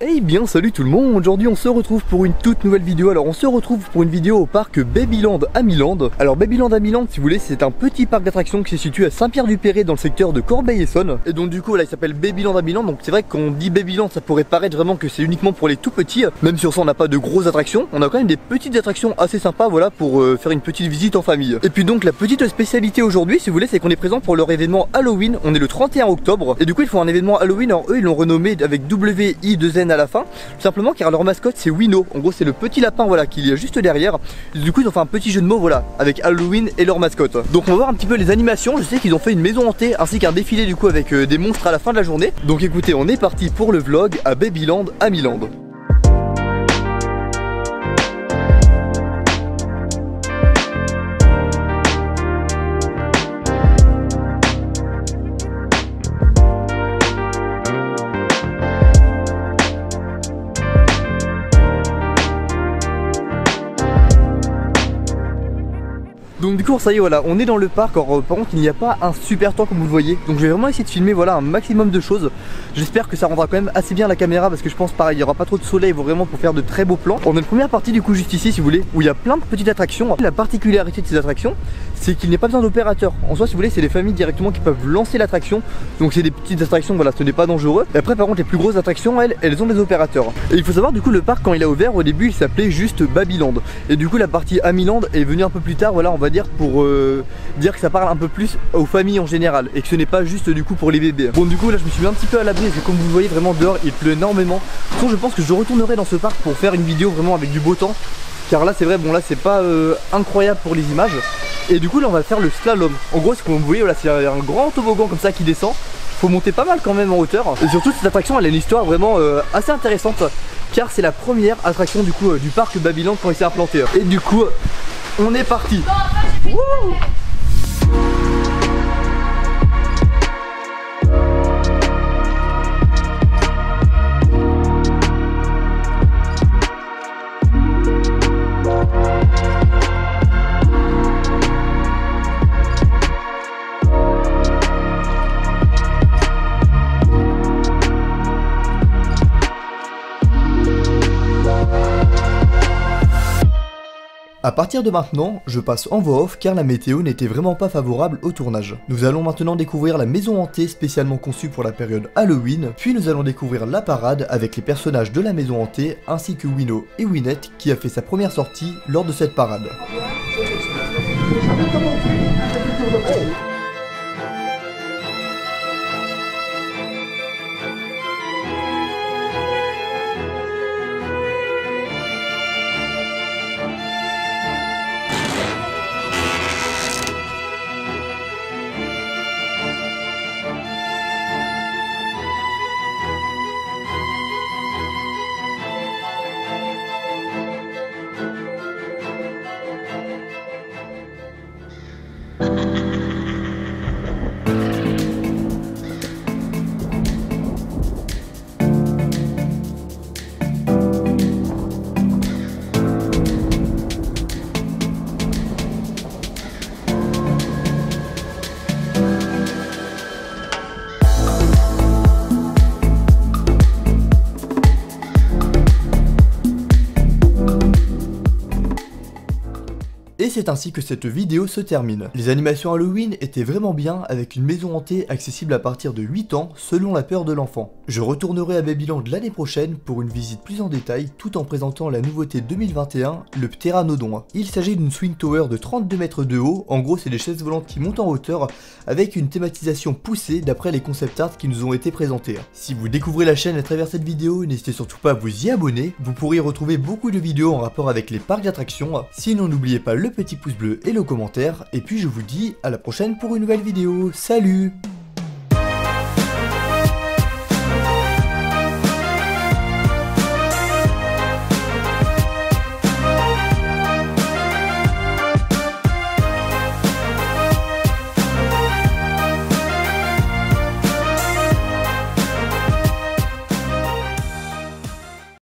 Eh bien salut tout le monde, aujourd'hui on se retrouve pour une toute nouvelle vidéo. Alors on se retrouve pour une vidéo au parc Babyland à Milan. Alors Babyland à Milan, si vous voulez, c'est un petit parc d'attractions qui se situe à Saint-Pierre-du-Perret dans le secteur de Corbeil-Essonnes. Et donc du coup là il s'appelle Babyland à Milan. Donc c'est vrai que quand on dit Babyland ça pourrait paraître vraiment que c'est uniquement pour les tout petits. Même si on n'a pas de grosses attractions, on a quand même des petites attractions assez sympas, voilà, pour faire une petite visite en famille. Et puis donc la petite spécialité aujourd'hui, si vous voulez, c'est qu'on est présent pour leur événement Halloween. On est le 31 octobre et du coup ils font un événement Halloween. Alors eux ils l'ont renommé avec WI2N à la fin, simplement car leur mascotte c'est Wino. En gros c'est le petit lapin, voilà, qui est juste derrière. Et du coup ils ont fait un petit jeu de mots, voilà, avec Halloween et leur mascotte. Donc on va voir un petit peu les animations. Je sais qu'ils ont fait une maison hantée ainsi qu'un défilé du coup avec des monstres à la fin de la journée. Donc écoutez, on est parti pour le vlog à Babyland à Milan. Donc du coup ça y est, voilà, on est dans le parc. Alors par contre il n'y a pas un super temps comme vous le voyez. Donc je vais vraiment essayer de filmer, voilà, un maximum de choses. J'espère que ça rendra quand même assez bien la caméra, parce que je pense pareil, il n'y aura pas trop de soleil vraiment pour faire de très beaux plans. On a une première partie du coup juste ici si vous voulez, où il y a plein de petites attractions. La particularité de ces attractions, c'est qu'il n'y a pas besoin d'opérateur. En soi si vous voulez, c'est les familles directement qui peuvent lancer l'attraction. Donc c'est des petites attractions, voilà, ce n'est pas dangereux. Et après par contre les plus grosses attractions, elles ont des opérateurs. Et il faut savoir du coup, le parc quand il a ouvert au début il s'appelait juste Babyland. Et du coup la partie Amiland est venue un peu plus tard, voilà, on va dire pour dire que ça parle un peu plus aux familles en général et que ce n'est pas juste du coup pour les bébés. Bon du coup là je me suis mis un petit peu à l'abri parce que comme vous le voyez vraiment dehors il pleut énormément. Donc je pense que je retournerai dans ce parc pour faire une vidéo vraiment avec du beau temps, car là c'est vrai, bon là c'est pas incroyable pour les images. Et du coup là on va faire le slalom. En gros c'est comme vous voyez, voilà, c'est un grand toboggan comme ça qui descend. Faut monter pas mal quand même en hauteur. Et surtout cette attraction elle a une histoire vraiment assez intéressante, car c'est la première attraction du coup du parc Babyland quand il s'est implanté. Et du coup on est parti. Wouh! A partir de maintenant, je passe en voix off car la météo n'était vraiment pas favorable au tournage. Nous allons maintenant découvrir la maison hantée spécialement conçue pour la période Halloween, puis nous allons découvrir la parade avec les personnages de la maison hantée ainsi que Wino et Winette qui a fait sa première sortie lors de cette parade. Et c'est ainsi que cette vidéo se termine. Les animations Halloween étaient vraiment bien, avec une maison hantée accessible à partir de 8 ans selon la peur de l'enfant. Je retournerai à Babyland l'année prochaine pour une visite plus en détail tout en présentant la nouveauté 2021, le Pteranodon. Il s'agit d'une swing tower de 32 mètres de haut, en gros c'est des chaises volantes qui montent en hauteur avec une thématisation poussée d'après les concept art qui nous ont été présentés. Si vous découvrez la chaîne à travers cette vidéo, n'hésitez surtout pas à vous y abonner, vous pourrez retrouver beaucoup de vidéos en rapport avec les parcs d'attractions. Sinon n'oubliez pas le petit pouce bleu et le commentaire, et puis je vous dis à la prochaine pour une nouvelle vidéo. Salut!